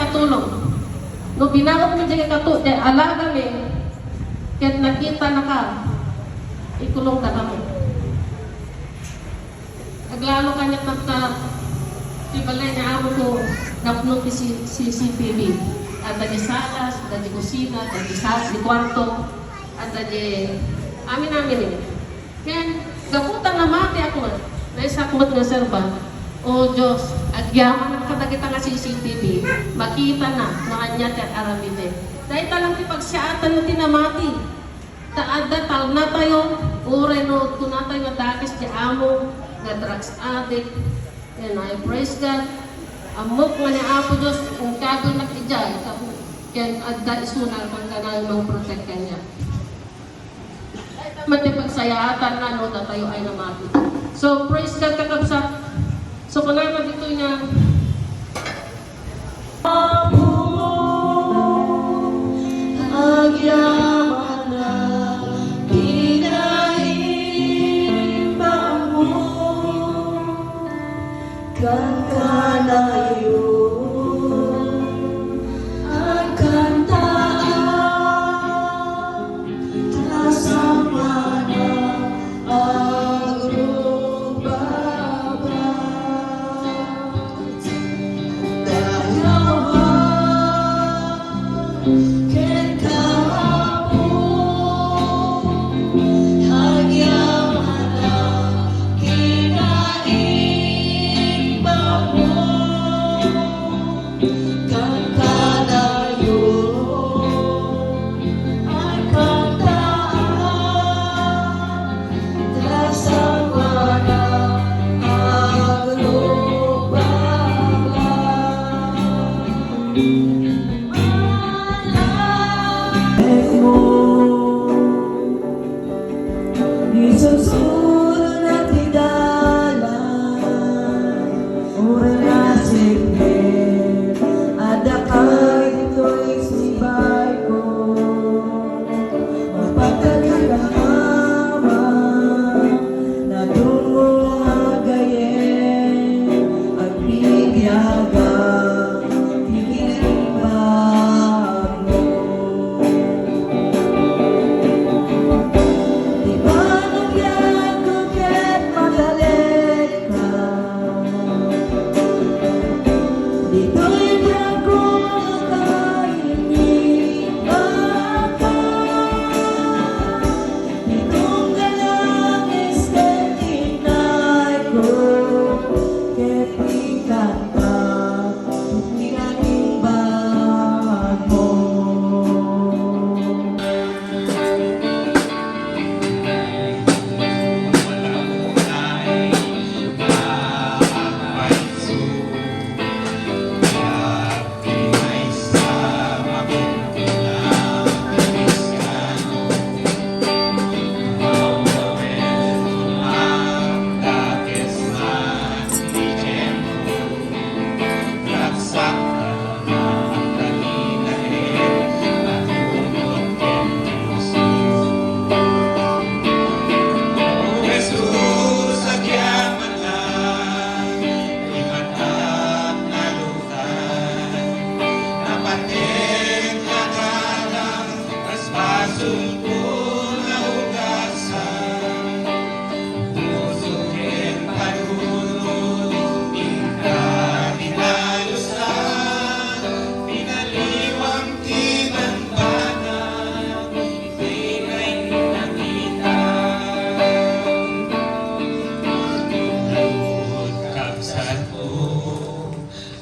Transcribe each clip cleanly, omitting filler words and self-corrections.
katulong. No binaot mo dyan katulong, dyan alaga mi, kaya nakita na ka, ikulong ka na mo. Naglalo ka niya tata, ibalay niya amo ko, napnong si CCTV. At di salas, at di kusina, at di salas, di kwarto, at di amin-amin eh. Kaya gaputan na mati ako nga, naisakmat nga serba, o Diyos, agyaman ng katakita nga CCTV, makita na, nakanya at aramide. Dahil talang ipagsiatan na tinamati, taada tal na tayo, ure no, tunatay nga dakis di amo, nga drugs addict, and I praise God. Amok nga ni Apo Diyos, kung kagoy nakijay, kaya adda isunal kang kanal mong protect kanya. Matipagsayaatan na, no, tayo ay namati. So, praise God kakabsat. So, kunay dito niya, agyaman na pinahimang mo, kankanayo ang kantaan, kasama na ang rumbaba. Isusunod na tidala, ura na siglit, ada kahit ito'y sibay ko, mapagkakahama na dungo agayin, ang bibiyaga, tinipag mo.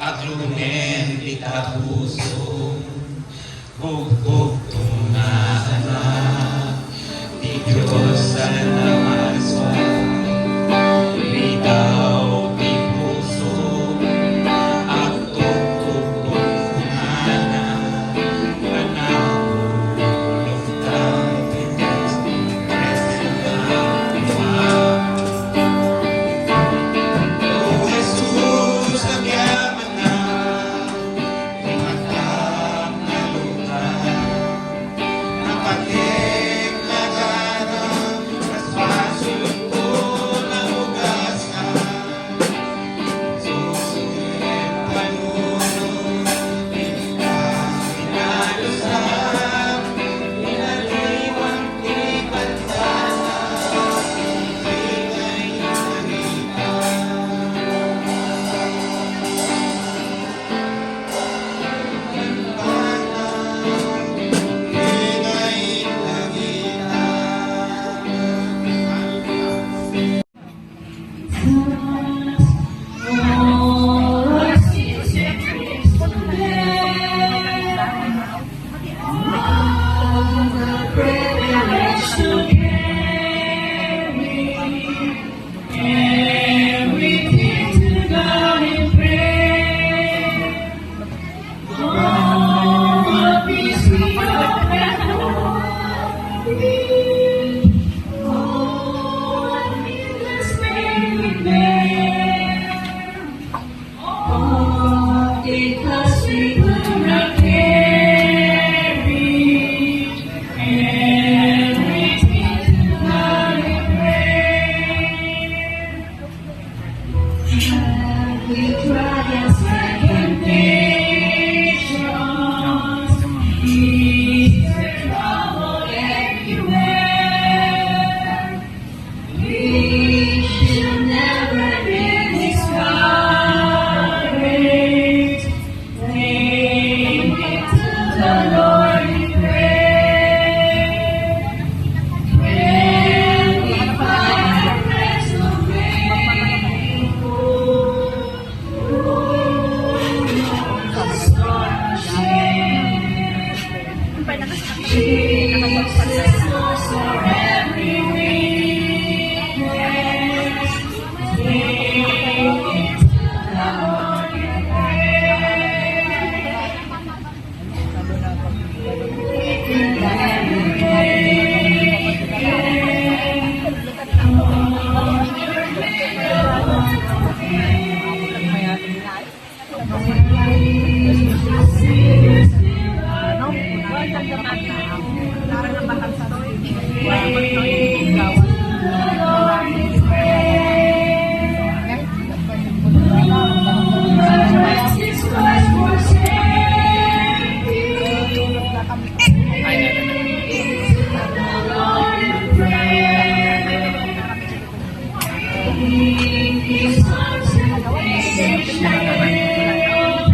Aglumen di kapuso, bugbog tunaan na, di Diyos sa namaswa, bitaw di puso, at tututunan na, panahulog kang tigas, preso ng O Jesus, agyaman na, limatang na lupa, napatik na ganang, mas because we could not carry everything to God in prayer. And we tried our second nations, peace and trouble everywhere. We should never be discouraged. Take it to the Lord in prayer. When we find our friends so faithful, who knows the storm of shame. Jesus knows for every weakness. Take it to the Lord in His arms and face and shine.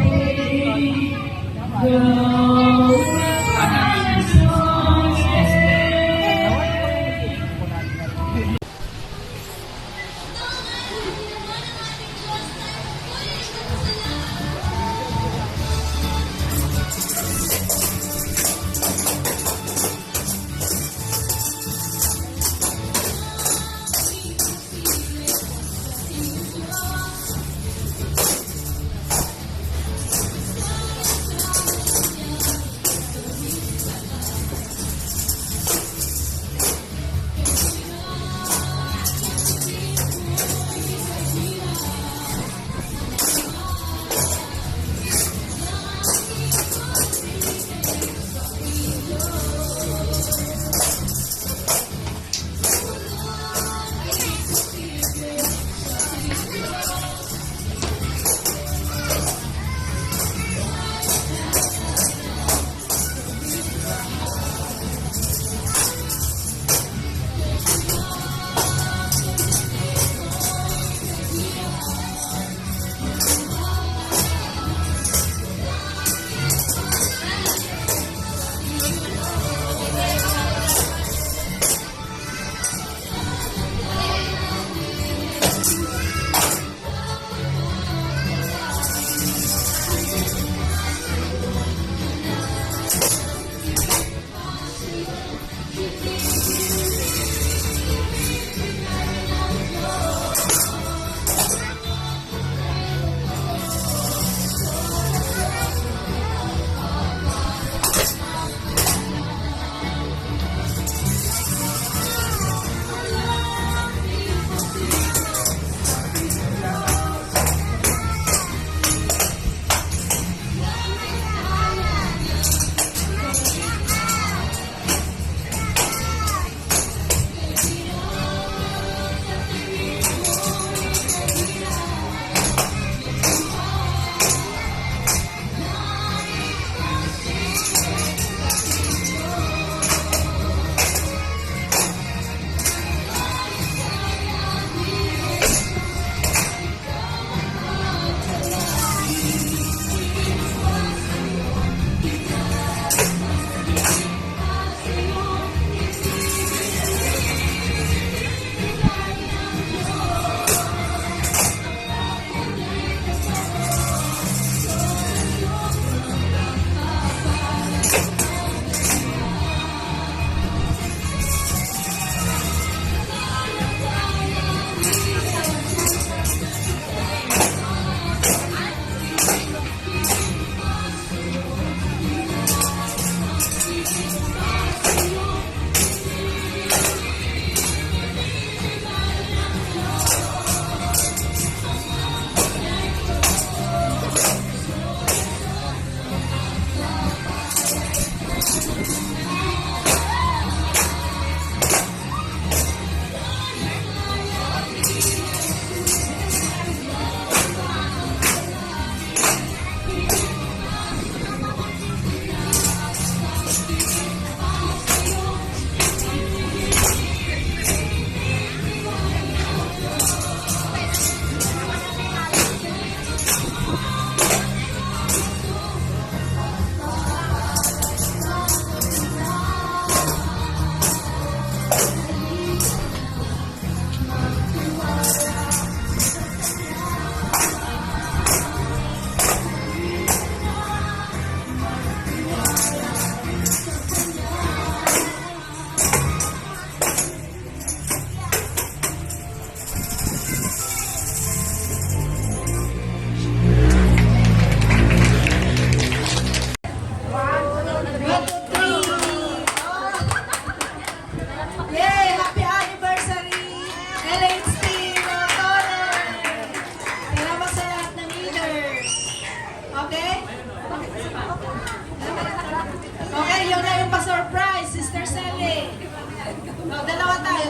dalawa tayo,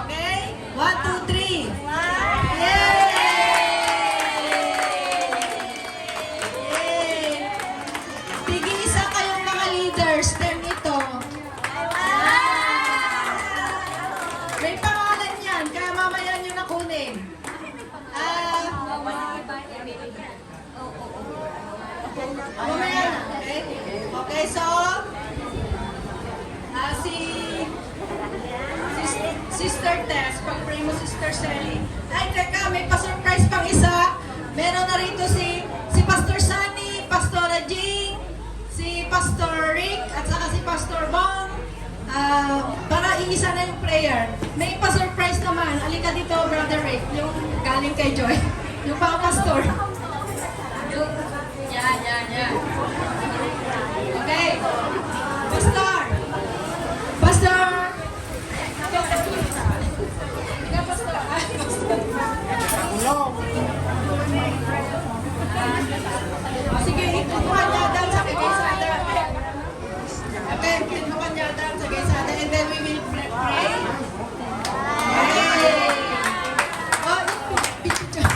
okay? 1, 2, 3. Yay! Yay! Tig-isa kayong mga leaders, term ito. May pangalan yan, kaya mamaya nyo na kunin. Mamaya na, okay? Okay, so, Sister Tess, pag-pray mo Sister Sally. Ay, teka, may pa-surprise pang isa. Meron na rito si Pastor Sunny, Pastora Jing, si Pastor Rick, at saka si Pastor Bong. Para iisa na yung prayer. May pa-surprise naman. Alika dito, Brother Rick, yung galing kay Joy. Yung pa-pastor. Yan. Okay. Pastor! Sige, itutuhan niya dahil sa kagaysada. Okay, itutuhan niya dahil sa kagaysada and then we will pray. Yay! Oh, picture.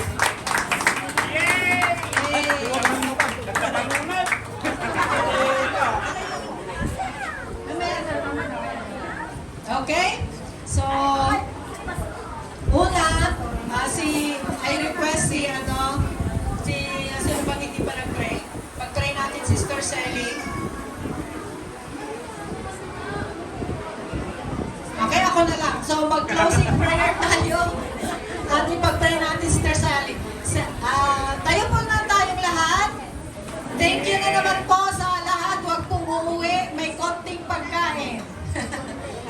Okay? So, una, I request sino bang hindi pa nag-pray? Pag-pray natin, Sister Sally. Okay, ako na lang. So, mag-closing prayer tayo. At ipag-pray natin, Sister Sally. Tayo po na tayong lahat. Thank you na naman po sa lahat. Huwag pong uuwi. May konting pagkain.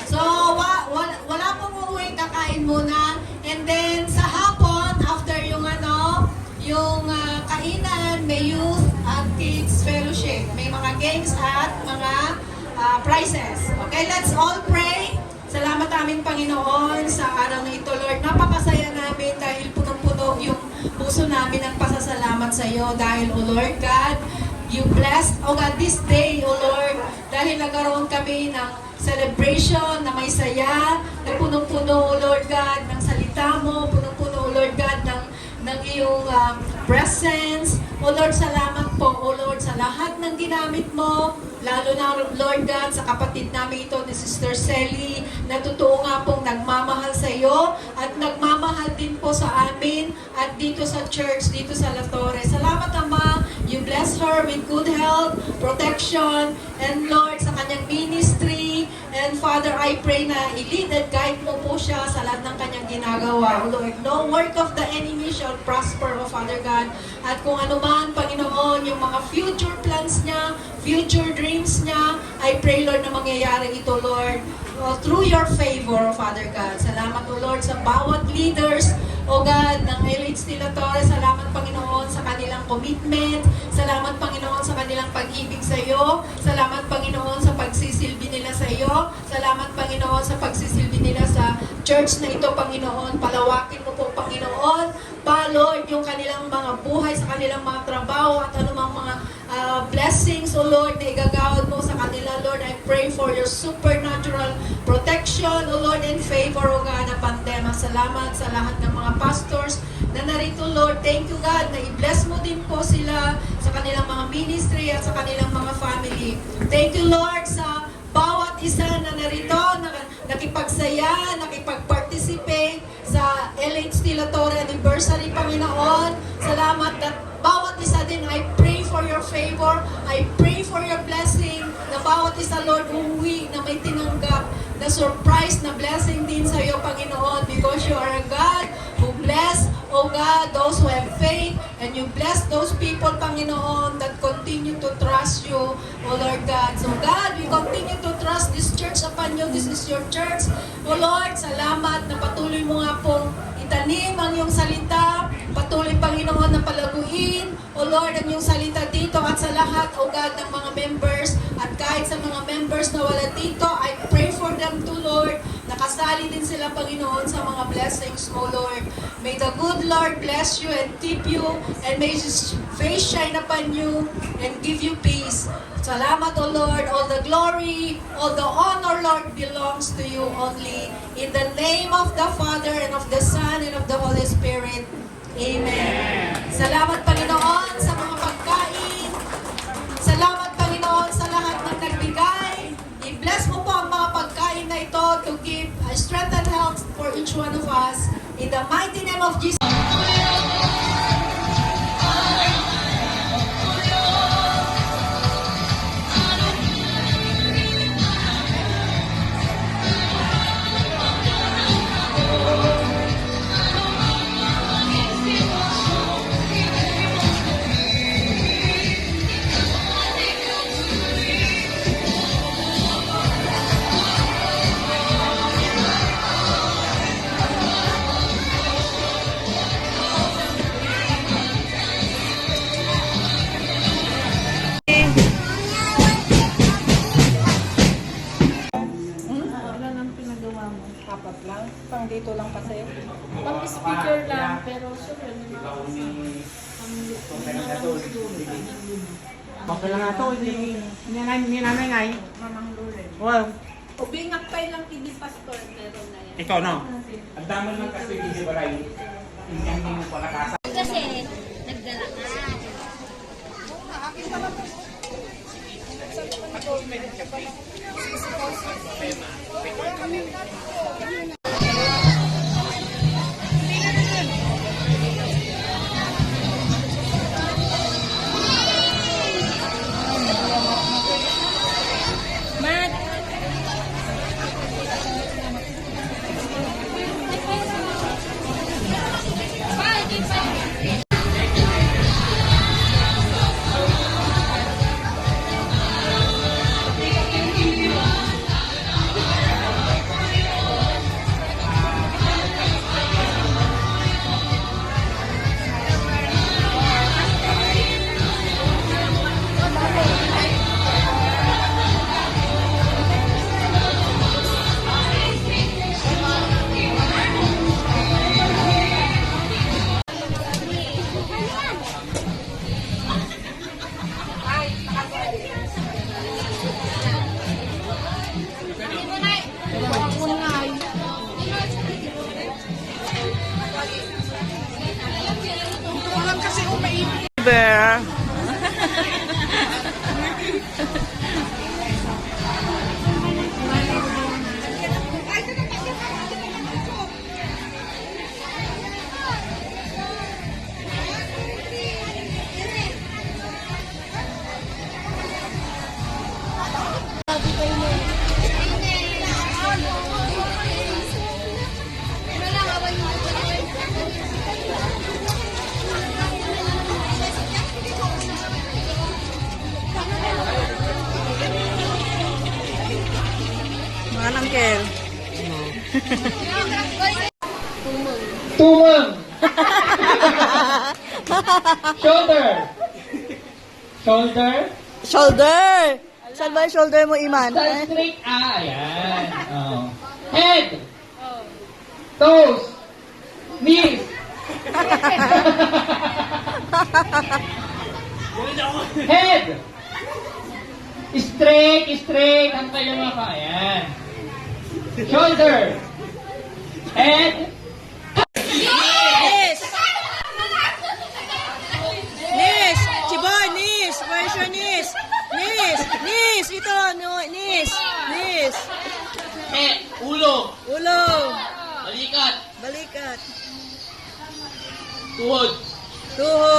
So, wala pong uuwi. Kakain muna. And then, sa hapon, after yung kainan, may youth at kids fellowship. May mga games at mga prizes. Okay, let's all pray. Salamat aming Panginoon sa araw na ito, Lord. Napakasaya namin dahil punong-puno yung puso namin ng pasasalamat sa iyo. Dahil, O Lord God, you blessed, O God, this day, O Lord, dahil nagkaroon kami ng celebration na may saya, na punong-puno, O Lord God, ng salita mo, punong-puno, O Lord God, ng iyong presence. O Lord, salamat po, O Lord, sa lahat ng ginamit mo, lalo na, Lord God, sa kapatid namin ito ni Sister Sally, na totoo nga pong nagmamahal sa iyo at nagmamahal din po sa amin at dito sa church, dito sa La Torre. Salamat, Ama. You bless her with good health, protection, and Lord, sa kanyang ministry. And Father, I pray na i-lead and guide mo po siya sa lahat ng kanyang ginagawa. O Lord, no work of the enemy shall prosper, O Father God. At kung ano man, Panginoon, yung mga future plans niya, future dreams niya, I pray, Lord, na mangyayari ito, Lord, through your favor, O Father God. Salamat, O Lord, sa bawat leaders, O God, ng LHT La Torre. Salamat, Panginoon, sa kanilang commitment. Salamat, Panginoon, sa kanilang pag-ibig sa iyo. Salamat, Panginoon, sa pagsisilbi nila sa iyo. Salamat, Panginoon, sa pagsisilbi nila sa church na ito, Panginoon. Palawakin mo po, Panginoon, Lord, yung kanilang mga buhay, sa kanilang mga trabaho, at anumang mga blessings, O Lord, na igagawad mo sa kanila, Lord. I pray for your supernatural protection, O Lord, and favor, O God, na pandema. Salamat sa lahat ng mga pastors na narito, Lord. Thank you, God, na i-bless mo din po sila sa kanilang mga ministry at sa kanilang mga family. Thank you, Lord, sa bawat isa na narito, nakipagsaya, nakipag-participate sa LHT La Torre Anniversary, Panginoon. Salamat at bawat isa din, I pray for your favor, I pray for your blessing, na bawat isa, Lord, uuwi na may tinanggap na surprise na blessing din sa iyo, Panginoon, because you are a God who bless, oh God, those who have faith, and you bless those people, Panginoon, that continue to trust you, oh Lord God. So God, we continue to trust this church upon you. This is your church. Oh Lord, salamat na patuloy mo nga pong itanim ang iyong salita. Patuloy, Panginoon, na palaguin, oh Lord, ang iyong salita dito Salamat sa lahat, O God, ng mga members. At kahit sa mga members na wala dito, I pray for them too, Lord. Nakasali din sila, Panginoon, sa mga blessings mo, Lord. May the good Lord bless you and keep you, and may His face shine upon you and give you peace. Salamat, O Lord. All the glory, all the honor, Lord, belongs to you only. In the name of the Father, and of the Son, and of the Holy Spirit. Amen. Salamat, Panginoon, sa mga pagkain. Salamat, Panginoon, sa lahat ng nagbigay. I-bless mo po ang mga pagkain na ito to give strength and health for each one of us. In the mighty name of Jesus. Ilan ang pinagawa mo? Apat lang. Pang dito lang kasi. Pang speaker lang, pero syempre, Okay lang nga ito, hindi namin ngay. Mamang Loren. Well, Ubingak tayo lang hindi pastor, pero na yan. ikaw no? Ang dami lang kasi hindi ba rin. Hindi mo pala kasa. Kasi nagdala ka. Mat! Bear. Mga nangkel. Tumang. Shoulder. Shoulder. Shoulder! Saan ba yung shoulder mo, Iman? Stand straight. Ayan. Oh. Head. Toes. Knees. Head. Straight, straight. Ang kayo mga pa. Ayan. Shoulder. Head. Nis! Nis! Chibon, Nis! Where's your Nis? Nis! Nis! Ito! No, Nis! Nis! Ulo. Ulo! Balikat. Balikat! Tuhod. Tuhod!